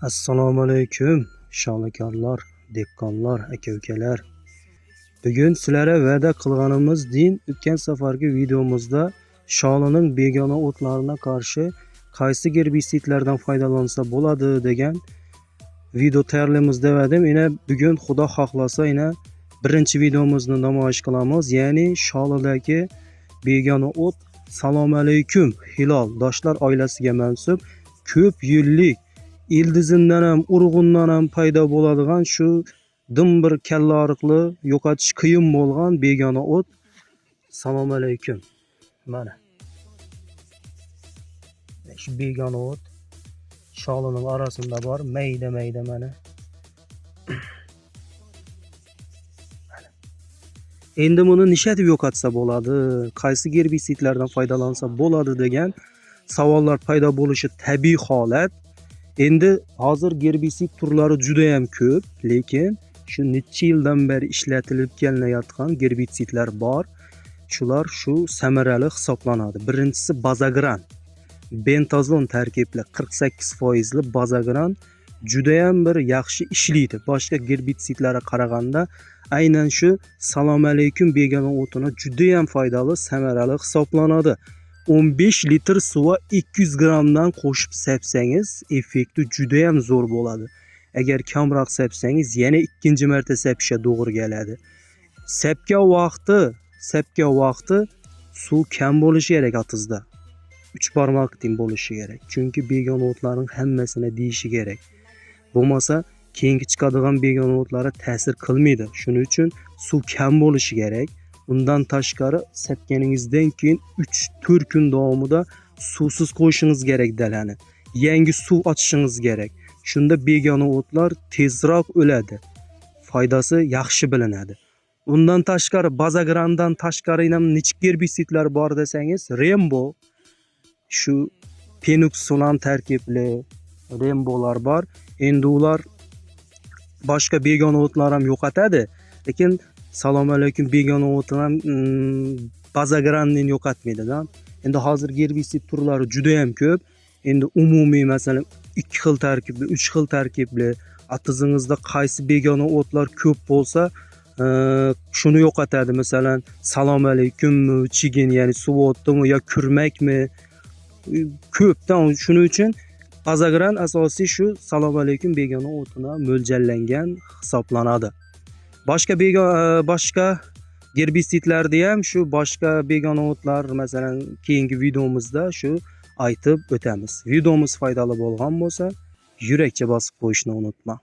Assalomu alaykum, sholikorlar, dehqonlar, aka-ukalar. Bugun sizlarga va'da qilganimizdek, o'tgan safargi videomizda sholining begona o'tlarına qarshi qaysi gerbisidlardan foydalansa bo'ladi degan video tayyorlaymiz dedim. Yine bugun Xudo xohlasa yine birinchi videomizni namoyish qilamiz. Ya'ni sholidagi begona o't Assalomu alaykum hilol doshlar oilasiga mansub ko'p yillik ildizinden ham urg'undan ham paydo bo'ladigan shu dim bir kalla oriqli yo'qotish qiyin bo'lgan begona o't. Assalomu alaykum. Mana shu begona o't sholining orasida bor, mayda mana. Endi buni nishatib yo'qotsa bo'ladi, qaysi gerbisidlardan foydalansa bo'ladi degan savollar paydo bo'lishi tabiiy holat. Endi hozir gerbisid turlari juda ham ko'p, lekin shu necha yildan beri ishlatilib kelinayotgan gerbisidlar bor. Shular shu samarali hisoblanadi. Birinchisi bazagran. Bentazon tarkibli 48% bazagran juda ham bir yaxshi ishlaydi. Boshqa gerbisidlarga qaraganda aynan shu Assalomu alaykum begona o'tini juda ham foydali, samarali hisoblanadi. 15 litr suva 200 gramdan qo'shib sepsangiz effekti juda ham zo'r bo'ladi. Agar kamroq sepsangiz yana ikkinchi marta sepishga to'g'ri keladi. Sepga vaqti suv kam bo'lishi kerak otizda. 3 barmoq teng bo'lishi kerak. Chunki begona o'tlarning hammasini deyishi kerak. Bo'lmasa keyingi chiqadigan begona o'tlarga ta'sir qilmaydi. Shuning uchun suv kam bo'lishi kerak. Undan tashqari sepganingizdan keyin 3-4 kun davomida suvsiz qo'yishingiz kerak dalani. Yangi suv ochishingiz kerak. Shunda begona o'tlar tezroq o'ladi. Foydasi yaxshi bilinadi. Undan tashqari bazagrandan tashqari ham nechta gerbisidlar bor desangiz, Rembo, shu Penoxsulan tarkibli Rembolar bor. Endi ular boshqa begona o'tlar ham yo'qotadi, lekin Assalomu alaykum begona o'tini ham bazagranni yo'qotmaydi-da. Endi hozir gerbisid turlari juda ham ko'p. Endi umumiy masalan 2 xil tarkibli, 3 xil tarkibli atizingizda qaysi begona o'tlar ko'p bo'lsa, shuni yo'qotadi. Masalan, Assalomu alaykummi, chigin, ya'ni suv o'tdimi yo kurmakmi? Ko'pdan shuning uchun bazagran asosiy shu Assalomu alaykum begona o'tina mo'ljallangan hisoblanadi. Boshqa gerbisidlarda ham shu boshqa begona o'tlar masalan keyingi videomizda shu aytib o'tamiz. Videomiz foydali bo'lgan bo'lsa, yurakcha bosib qo'yishni unutma.